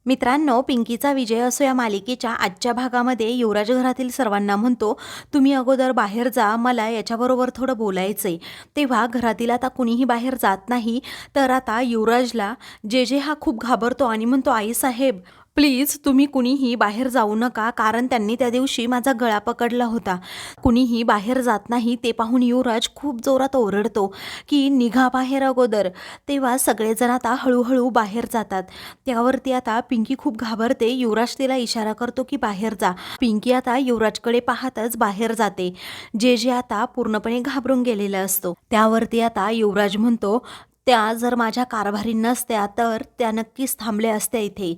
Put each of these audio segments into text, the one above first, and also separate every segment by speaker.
Speaker 1: मित्रांनो, पिंकीचा विजय असो या मालिकेच्या आजच्या भागामध्ये युवराज घरातील सर्वांना म्हणतो, तुम्ही अगोदर बाहेर जा, मला याच्याबरोबर थोडं बोलायचंय. तेव्हा घरातील आता कुणीही बाहेर जात नाही. तर आता युवराजला जे जे हा खूप घाबरतो आणि म्हणतो, आई साहेब प्लीज तुम्ही कुणीही बाहेर जाऊ नका, कारण त्यांनी त्या दिवशी माझा गळा पकडला होता. कुणीही बाहेर जात नाही ते पाहून युवराज खूप जोरात ओरडतो की निघा बाहेर अगोदर. तेव्हा सगळेजण आता हळूहळू बाहेर जातात. त्यावरती आता पिंकी खूप घाबरते. युवराज तिला इशारा करतो की बाहेर जा. पिंकी आता युवराजकडे पाहतच बाहेर जाते. जे जे आता पूर्णपणे घाबरून गेलेला असतो. त्यावरती आता युवराज म्हणतो, त्या जर माझ्या कारभारी नसत्या तर त्या नक्कीच थांबल्या असत्या इथे.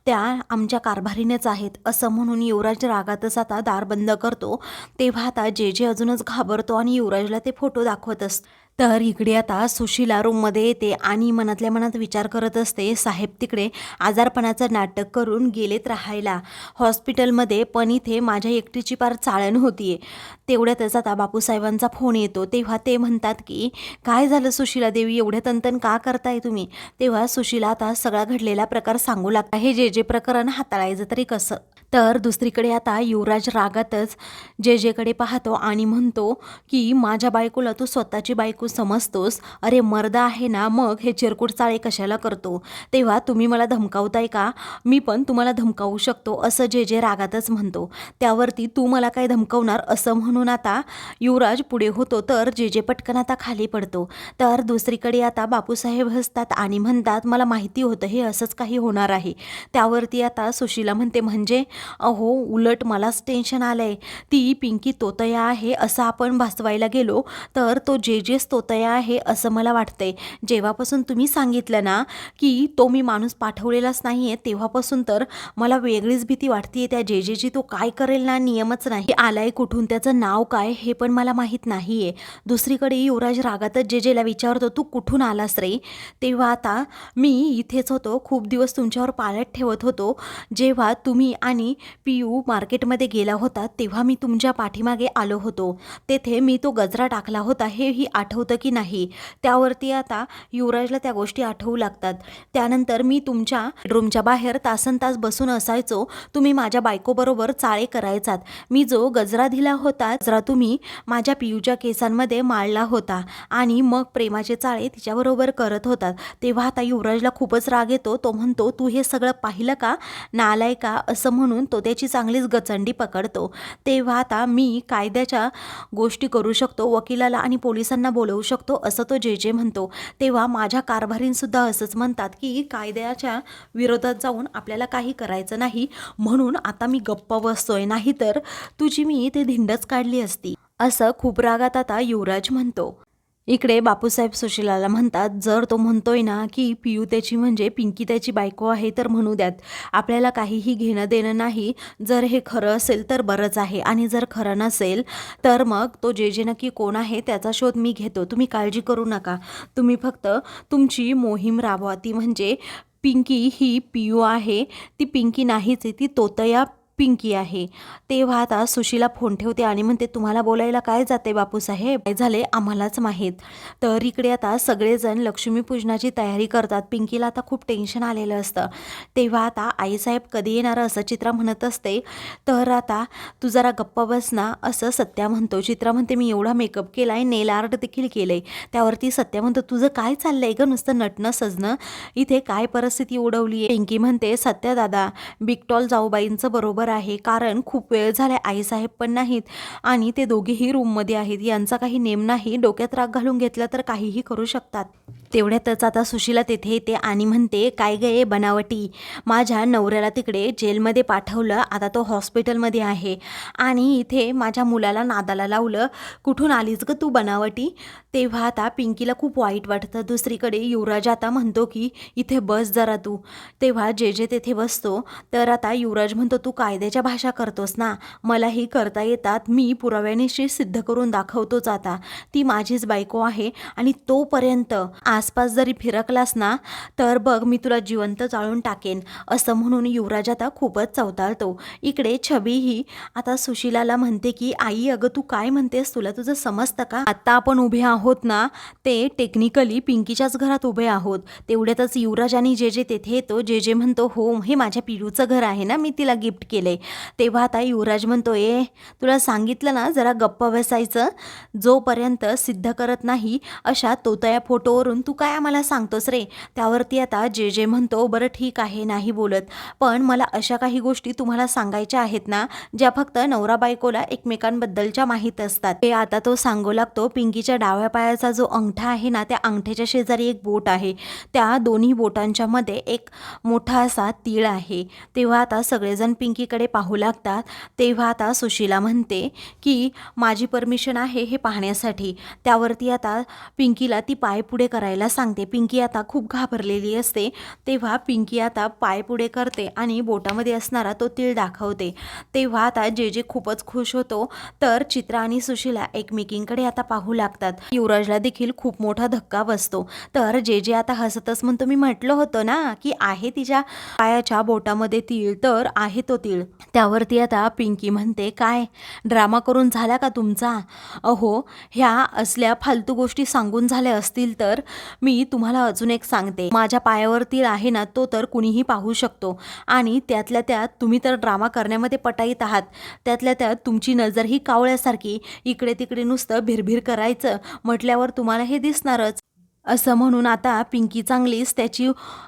Speaker 1: त्या आमच्या कारभारीनेच आहेत असं म्हणून युवराज रागातच आता दार बंद करतो. तेव्हा आता जे जे अजूनच घाबरतो आणि युवराजला ते फोटो दाखवत असतो. तर इकडे आता सुशीला रूममध्ये येते आणि मनातल्या मनात विचार करत असते, साहेब तिकडे आजारपणाचं नाटक करून गेलेत राहायला हॉस्पिटलमध्ये, पण इथे माझ्या एकटीची पार चाळण होतीये. तेवढ्यातच आता बापूसाहेबांचा फोन येतो. तेव्हा ते म्हणतात की काय झालं सुशीला देवी, एवढे तनतन का करताय तुम्ही. तेव्हा सुशीला आता सगळा घडलेला प्रकार सांगू लागता. हे जे जे प्रकरण हाताळायचं तरी कसं. तर दुसरीकडे आता युवराज रागातच जे जेकडे पाहतो आणि म्हणतो की माझ्या बायकोला तू स्वतःची बायको समजतोस, अरे मर्द आहे ना, मग हे चिरकुट चाळे कशाला करतो. तेव्हा तुम्ही मला धमकावताय का, मी पण तुम्हाला धमकावू शकतो असं जे जे रागातच म्हणतो. त्यावरती तू मला काय धमकवणार असं म्हणून आता युवराज पुढे होतो. तर जे जे पटकन आता खाली पडतो. तर दुसरीकडे आता बापूसाहेब हसतात आणि म्हणतात, मला माहिती होतं हे असंच काही होणार आहे. त्यावरती आता सुशीला म्हणते, म्हणजे अहो उलट मलाच टेन्शन आलंय. ती पिंकी तोतया आहे असं आपण भासवायला गेलो तर तो जे जेच तोतया आहे असं मला वाटतंय. जेव्हापासून तुम्ही सांगितलं ना की तो मी माणूस पाठवलेलाच नाही आहे, तेव्हापासून तर मला वेगळीच भीती वाटते. त्या जे जेची तो काय करेल ना नियमच नाही. आलाय कुठून, त्याचं नाव काय हे पण मला माहीत नाही आहे. दुसरीकडे युवराज रागातच जे जेला विचारतो, तू कुठून आलास रे. तेव्हा आता मी इथेच होतो, खूप दिवस तुमच्यावर पाळत ठेवत होतो. जेव्हा तुम्ही आणि पियू मार्केटमध्ये गेला होता तेव्हा मी तुमच्या पाठीमागे आलो होतो. तेथे मी तो गजरा टाकला होता, हेही आठवतं की नाही. त्यावरती आता युवराजला त्या गोष्टी आठवू लागतात. त्यानंतर मी तुमच्या रूमच्या बाहेर तासनतास बसून असायचो, तुम्ही माझ्या बायकोबरोबर चाळे करायचात. मी जो गजरा दिला होता, गजरा तुम्ही माझ्या पियूच्या केसांमध्ये माळला होता आणि मग प्रेमाचे चाळे तिच्याबरोबर करत होतात. तेव्हा आता युवराजला खूपच राग येतो. तो म्हणतो, तू हे सगळं पाहिलं का नालाय का असं म्हणून तो त्याची चांगलीच गचंडी पकडतो. तेव्हा आता मी कायद्याच्या गोष्टी करू शकतो, वकिलाला आणि पोलिसांना बोलवू शकतो असं तो जे जे म्हणतो. तेव्हा माझ्या कारभारींसुद्धा असंच म्हणतात की कायद्याच्या विरोधात जाऊन आपल्याला काही करायचं नाही, म्हणून आता मी गप्प बसतोय, नाहीतर तुझी मी ते धिंडच काढली असती असं खूप रागात आता युवराज म्हणतो. इकडे बापूसाहेब सुशीलाला म्हणतात, जर तो म्हणतोय ना की पियू त्याची म्हणजे पिंकी त्याची बायको आहे तर म्हणू द्यात, आपल्याला काहीही घेणं देणं नाही. जर हे खरं असेल तर बरंच आहे आणि जर खरं नसेल तर मग तो जे जे नक्की कोण आहे त्याचा शोध मी घेतो. तुम्ही काळजी करू नका, तुम्ही फक्त तुमची मोहीम राबवा. ती म्हणजे पिंकी ही पियू आहे, ती पिंकी नाहीच आहे, ती तोतया पिंकी आहे. तेव्हा आता सुशीला फोन ठेवते आणि म्हणते, तुम्हाला बोलायला काय जाते बापूसाहेब, काय झाले आम्हालाच माहीत. तर इकडे आता सगळेजण लक्ष्मीपूजनाची तयारी करतात. पिंकीला आता खूप टेन्शन आलेलं असतं. तेव्हा आता आईसाहेब कधी येणार असं चित्रा म्हणत असते. तर आता तू जरा गप्पा बस ना असं सत्या म्हणतो. चित्रा म्हणते, मी एवढा मेकअप केलाय, नेल आर्ट देखील केलंय. त्यावरती सत्या म्हणतो, तुझं काय चाललंय ग, नुसतं नटणं सजणं, इथे काय परिस्थिती उडवली. पिंकी म्हणते, सत्या दादा बिगटॉल जाऊबाईंचं बरोबर आहे, कारण खूप वेळ झालाय आईसाहेब पण नाहीत आणि ते दोघेही रूममध्ये आहेत, यांचा काही नेम नाही, डोक्यात राग घालून घेतला तर काहीही करू शकतात. तेवढ्यातच आता सुशीला तेथे येते आणि म्हणते, काय गे बनावटी, माझ्या नवऱ्याला तिकडे जेलमध्ये पाठवलं, आता तो हॉस्पिटलमध्ये आहे आणि इथे माझ्या मुलाला नादाला लावलं, कुठून आलीच ग तू बनावटी. तेव्हा आता पिंकीला खूप वाईट वाटतं. दुसरीकडे युवराज आता म्हणतो की इथे बस जरा तू. तेव्हा जे जे तेथे बसतो. तर आता युवराज म्हणतो, तू कायद्याच्या भाषा करतोस ना, मलाही करता येतात, मी पुराव्यानिशी सिद्ध करून दाखवतोच. आता ती माझीच बायको आहे आणि तोपर्यंत आसपास जरी फिरकलास ना तर बघ मी तुला जिवंत जाळून टाकेन, असं म्हणून युवराज आता खूपच चवताळतो. इकडे छबीही आता सुशिलाला म्हणते की आई अगं तू काय म्हणतेस, तुला तुझं समजतं का? आत्ता आपण उभे आहोत ना ते टेक्निकली पिंकीच्याच घरात उभे आहोत. तेवढ्यातच युवराज आणि जे जे तेथे येतो. जे जे म्हणतो हो हे माझ्या पिरूचं घर आहे ना, मी तिला गिफ्ट केलंय. तेव्हा आता युवराज म्हणतो तुला सांगितलं ना जरा गप्प बसायचं, जोपर्यंत सिद्ध करत नाही अशा तोतया फोटोवरून तू काय आम्हाला सांगतोस रे. त्यावरती आता जे जे म्हणतो बरं ठीक आहे नाही बोलत, पण मला अशा काही गोष्टी तुम्हाला सांगायच्या आहेत ना ज्या फक्त नवरा बायकोला एकमेकांबद्दलच्या माहीत असतात. ते आता तो सांगू लागतो. पिंकीच्या डाव्या पायाचा जो अंगठा आहे ना त्या अंगठ्याच्या शेजारी एक बोट आहे, त्या दोन्ही बोटांच्या मध्ये एक मोठा असा तीळ आहे. तेव्हा आता सगळेजण पिंकीकडे पाहू लागतात. तेव्हा आता सुशिला म्हणते की माझी परमिशन आहे हे पाहण्यासाठी. त्यावरती आता पिंकीला ती पाय पुढे करायला सांगते. पिंकी आता खूप घाबरलेली असते. तेव्हा पिंकी आता पाय पुढे करते आणि बोटामध्ये असणारा तो तीळ दाखवते. तेव्हा आता जे जे खूपच खुश होतो. तर चित्रा आणि सुशिला एकमेकींकडे आता पाहू लागतात. युवराजला देखील खूप मोठा धक्का बसतो. तर जे जे आता हसतच म्हणतो मी म्हटलं होतं ना की आहे तिच्या पायाच्या बोटामध्ये तीळ, तर आहे तो तीळ. त्यावरती आता पिंकी म्हणते काय ड्रामा करून झाला का तुमचा? अहो ह्या असल्या फालतू गोष्टी सांगून झाल्या असतील तर मी तुम्हाला अजून एक सांगते. माझ्या पायावर तीळ आहे ना तो तर कुणीही पाहू शकतो आणि त्यातल्या त्यात तुम्ही तर ड्रामा करण्यामध्ये पटाईत आहात. त्यातल्या त्यात तुमची नजर ही कावळ्यासारखी इकडे तिकडे नुसतं भिरभिर करायचं म्हटल्यावर तुम्हाला हे दिसणारच, असं म्हणून आता पिंकी चांगलीच त्याची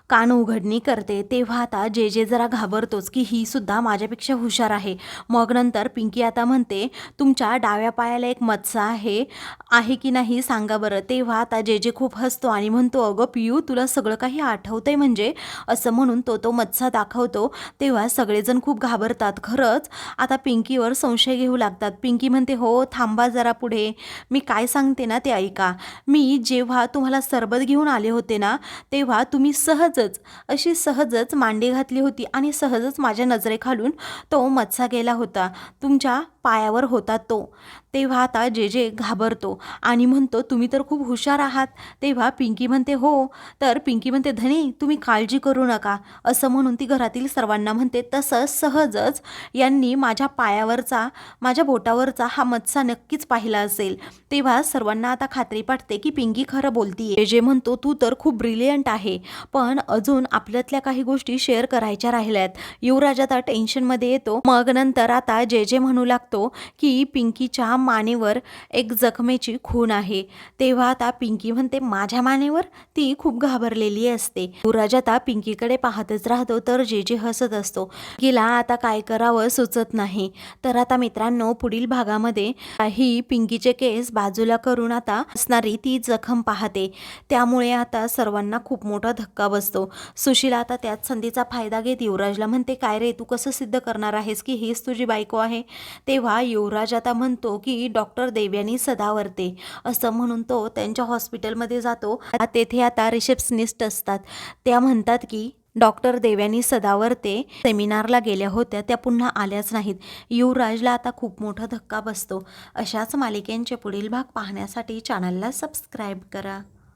Speaker 1: कान उघडणी करते. तेव्हा आता जे जे जरा घाबरतोच की ही सुद्धा माझ्यापेक्षा हुशार आहे. मग नंतर पिंकी आता म्हणते तुमच्या डाव्या पायाला एक मत्सा आहे की नाही सांगा बरं. तेव्हा आता जे जे खूप हसतो आणि म्हणतो अगं पियू तुला सगळं काही आठवतंय म्हणजे, असं म्हणून तो मत्सा दाखवतो. तेव्हा सगळेजण खूप घाबरतात. खरंच आता पिंकीवर संशय घेऊ लागतात. पिंकी म्हणते हो थांबा जरा पुढे, मी काय सांगते ना ते ऐका. मी जेव्हा तुम्हाला सरबत घेऊन आले होते ना तेव्हा तुम्ही सहजच मांडी घातली होती आणि सहजच माझ्या नजरेखालून तो मत्सा गेला होता, तुमच्या पायावर होता तो. तेव्हा आता जे जे घाबरतो आणि म्हणतो तुम्ही तर खूप हुशार आहात. तेव्हा पिंकी म्हणते हो. तर पिंकी म्हणते धनी तुम्ही काळजी करू नका, असं म्हणून ती घरातील सर्वांना म्हणते तसं सहजच यांनी माझ्या पायावरचा माझ्या बोटावरचा हा मत्सा नक्कीच पाहिला असेल. तेव्हा सर्वांना आता खात्री पटते की पिंकी खरं बोलतीये. जे म्हणतो तू तर खूप ब्रिलियंट आहे, पण अजून आपल्यातल्या काही गोष्टी शेअर करायच्या राहिल्यात. युवराज आता टेन्शनमध्ये येतो. मग नंतर आता जे जे म्हणू लागतो की पिंकीच्या मानेवर एक जखमेची खूण आहे. तेव्हा आता पिंकी म्हणते माझ्या मानेवर, ती खूप घाबरलेली असते. युवराज आता पिंकीकडे पाहतच राहतो. तर जे जे हसत असतो. गेला आता काय करावं सुचत नाही. तर आता मित्रांनो पुढील भागामध्ये ही पिंकीचे केस बाजूला करून आता असणारी ती जखम पाहते. त्यामुळे आता सर्वांना खूप मोठा धक्का बसतो. सुशिला आता त्याच संधीचा फायदा घेत युवराजला म्हणते काय रे तू कसं सिद्ध करणार आहेस की हीच तुझी बायको आहे. तेव्हा युवराज आता म्हणतो की डॉक्टर देवयानी सदावर्ते, असं म्हणून तो त्यांच्या हॉस्पिटलमध्ये जातो. तेथे आता रिसेप्शनिस्ट असतात. त्या म्हणतात की डॉक्टर देवयानी सदावर्ते सेमिनारला गेल्या होत्या, त्या पुन्हा आल्याच नाहीत. युवराजला आता खूप मोठा धक्का बसतो. अशाच मालिकेंचे पुढील भाग पाहण्यासाठी चॅनलला सबस्क्राईब करा.